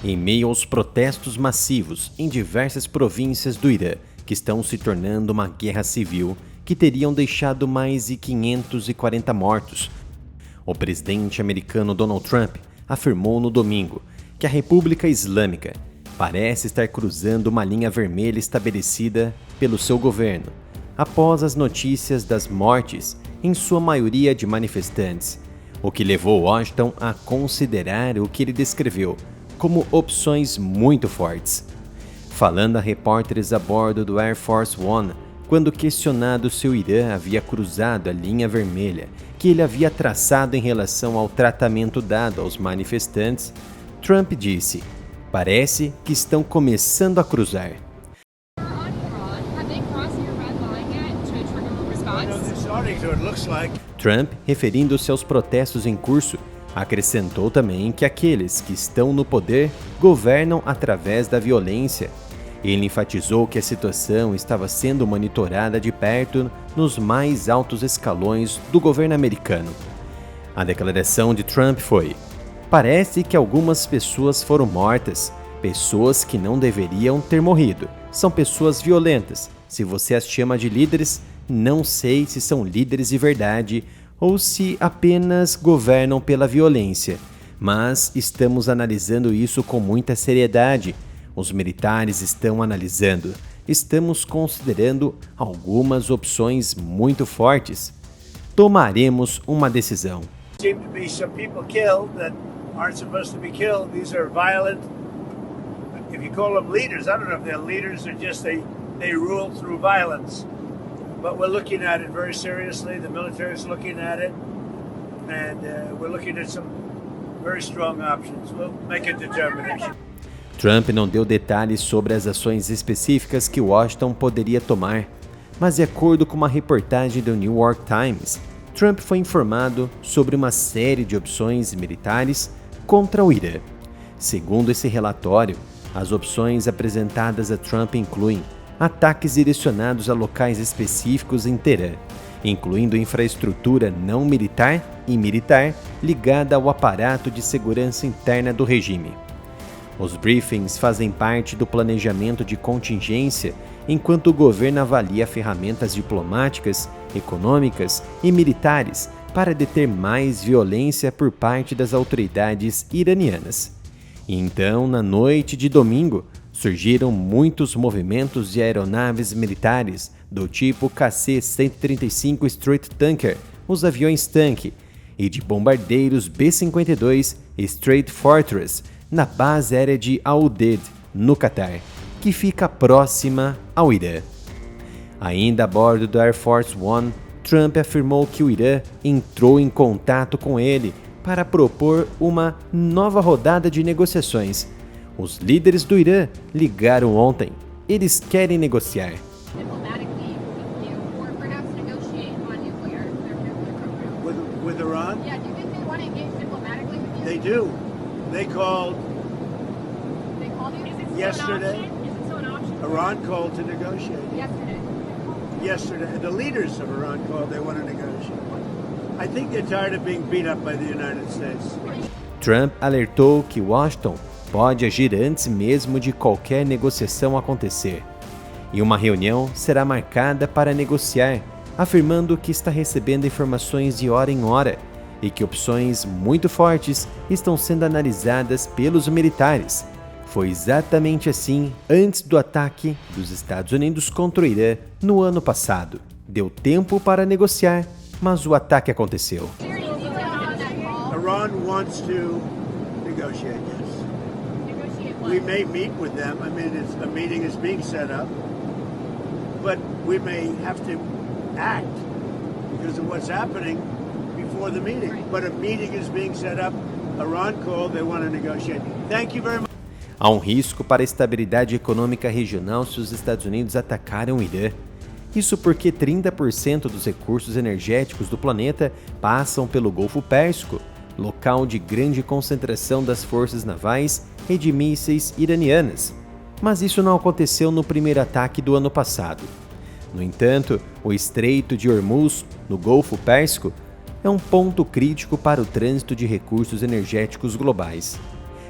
Em meio aos protestos massivos em diversas províncias do Irã, que estão se tornando uma guerra civil que teriam deixado mais de 540 mortos, o presidente americano Donald Trump afirmou no domingo que a República Islâmica parece estar cruzando uma linha vermelha estabelecida pelo seu governo, após as notícias das mortes, em sua maioria de manifestantes, o que levou Washington a considerar o que ele descreveu como opções muito fortes. Falando a repórteres a bordo do Air Force One, quando questionado se o Irã havia cruzado a linha vermelha que ele havia traçado em relação ao tratamento dado aos manifestantes, Trump disse: "Parece que estão começando a cruzar." Trump, referindo-se aos protestos em curso, acrescentou também que aqueles que estão no poder governam através da violência. Ele enfatizou que a situação estava sendo monitorada de perto nos mais altos escalões do governo americano. A declaração de Trump foi: "Parece que algumas pessoas foram mortas, pessoas que não deveriam ter morrido. São pessoas violentas. Se você as chama de líderes, não sei se são líderes de verdade ou se apenas governam pela violência, mas estamos analisando isso com muita seriedade. Os militares estão analisando. Estamos considerando algumas opções muito fortes. Tomaremos uma decisão." Seem to be some people killed that aren't supposed to be killed. These are violent. If you call them leaders, I don't know if they're leaders or just they rule through violence. But we're looking at it very seriously. The military is looking at it, and we're looking at some very strong options. We'll make a determination. Trump não deu detalhes sobre as ações específicas que Washington poderia tomar, mas de acordo com uma reportagem do New York Times, Trump foi informado sobre uma série de opções militares contra o Irã. Segundo esse relatório, as opções apresentadas a Trump incluem ataques direcionados a locais específicos em Teherã, incluindo infraestrutura não militar e militar ligada ao aparato de segurança interna do regime. Os briefings fazem parte do planejamento de contingência enquanto o governo avalia ferramentas diplomáticas, econômicas e militares para deter mais violência por parte das autoridades iranianas. E então, na noite de domingo, surgiram muitos movimentos de aeronaves militares do tipo KC-135 Strike Tanker, os aviões-tanque, e de bombardeiros B-52 Strike Fortress, na base aérea de Al Udeid, no Catar, que fica próxima ao Irã. Ainda a bordo do Air Force One, Trump afirmou que o Irã entrou em contato com ele para propor uma nova rodada de negociações. Os líderes do Irã ligaram ontem. Eles querem negociar. With Iran? Yeah, do you think they want to engage diplomatically with you? They do. They called you? Yesterday. Is it still an option? Iran called to negotiate. Yesterday. The leaders of Iran called, they want to negotiate. I think they're tired of being beat up by the United States. Trump alertou que Washington pode agir antes mesmo de qualquer negociação acontecer. E uma reunião será marcada para negociar, afirmando que está recebendo informações de hora em hora e que opções muito fortes estão sendo analisadas pelos militares. Foi exatamente assim antes do ataque dos Estados Unidos contra o Irã no ano passado. Deu tempo para negociar, mas o ataque aconteceu. Iran wants to negotiate, yes. We may meet with them. I mean, a meeting is being set up, but we may have to act because of what's happening before the meeting. But a meeting is being set up. Iran called, they want to negotiate. Thank you very much. Há um risco para a estabilidade econômica regional se os Estados Unidos atacarem o Irã. Isso porque 30% dos recursos energéticos do planeta passam pelo Golfo Pérsico, local de grande concentração das forças navais e de mísseis iranianas. Mas isso não aconteceu no primeiro ataque do ano passado. No entanto, o Estreito de Hormuz, no Golfo Pérsico, é um ponto crítico para o trânsito de recursos energéticos globais.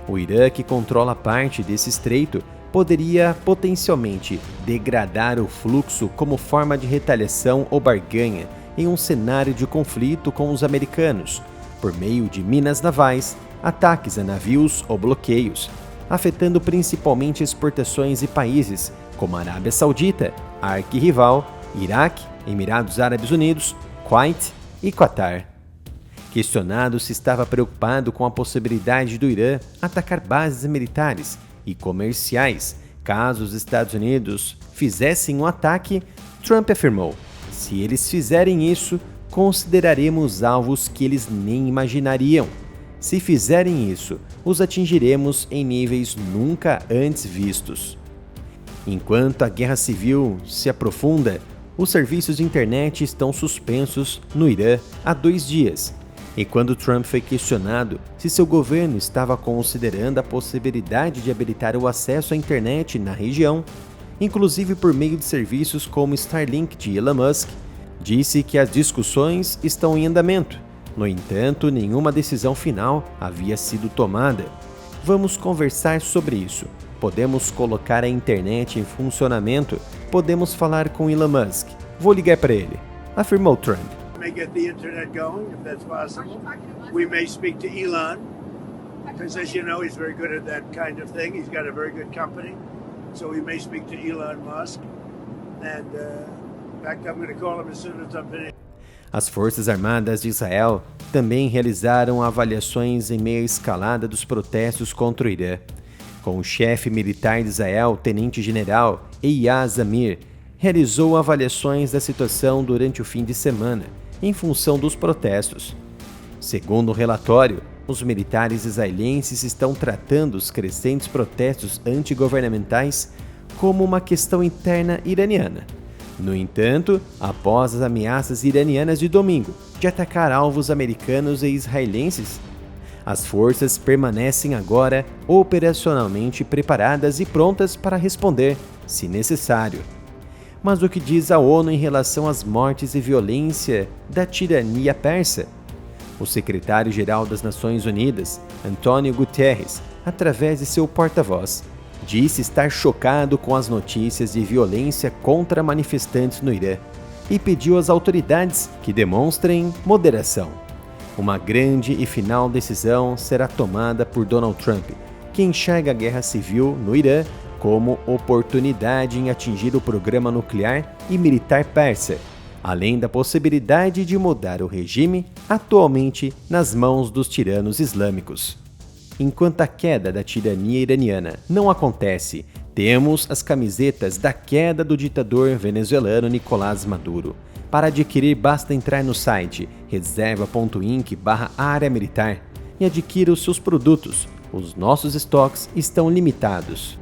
O Irã, que controla parte desse estreito, poderia potencialmente degradar o fluxo como forma de retaliação ou barganha em um cenário de conflito com os americanos, por meio de minas navais, ataques a navios ou bloqueios, afetando principalmente exportações e países como a Arábia Saudita, arquirrival, Iraque, Emirados Árabes Unidos, Kuwait e Qatar. Questionado se estava preocupado com a possibilidade do Irã atacar bases militares e comerciais caso os Estados Unidos fizessem um ataque, Trump afirmou: "Se eles fizerem isso, consideraremos alvos que eles nem imaginariam. Se fizerem isso, os atingiremos em níveis nunca antes vistos." Enquanto a guerra civil se aprofunda, os serviços de internet estão suspensos no Irã há 2 dias. E quando Trump foi questionado se seu governo estava considerando a possibilidade de habilitar o acesso à internet na região, inclusive por meio de serviços como Starlink de Elon Musk, disse que as discussões estão em andamento. No entanto, nenhuma decisão final havia sido tomada. "Vamos conversar sobre isso. Podemos colocar a internet em funcionamento. Podemos falar com Elon Musk. Vou ligar para ele", afirmou Trump. May get the internet going, if that's possible. We may speak to Elon, because as you know, he's very good at that kind of thing. He's got a very good company, so we may speak to Elon Musk. And in fact, I'm going to call him as soon as I'm finished. As Forças Armadas de Israel também realizaram avaliações em meio à escalada dos protestos contra o Irã, com o chefe militar de Israel, tenente-general Eyal Zamir, realizou avaliações da situação durante o fim de semana, em função dos protestos. Segundo o relatório, os militares israelenses estão tratando os crescentes protestos antigovernamentais como uma questão interna iraniana. No entanto, após as ameaças iranianas de domingo de atacar alvos americanos e israelenses, as forças permanecem agora operacionalmente preparadas e prontas para responder, se necessário. Mas o que diz a ONU em relação às mortes e violência da tirania persa? O secretário-geral das Nações Unidas, António Guterres, através de seu porta-voz, disse estar chocado com as notícias de violência contra manifestantes no Irã e pediu às autoridades que demonstrem moderação. Uma grande e final decisão será tomada por Donald Trump, que enxerga a guerra civil no Irã como oportunidade em atingir o programa nuclear e militar persa, além da possibilidade de mudar o regime atualmente nas mãos dos tiranos islâmicos. Enquanto a queda da tirania iraniana não acontece, temos as camisetas da queda do ditador venezuelano Nicolás Maduro. Para adquirir, basta entrar no site reserva.inc/área militar e adquira os seus produtos. Os nossos estoques estão limitados.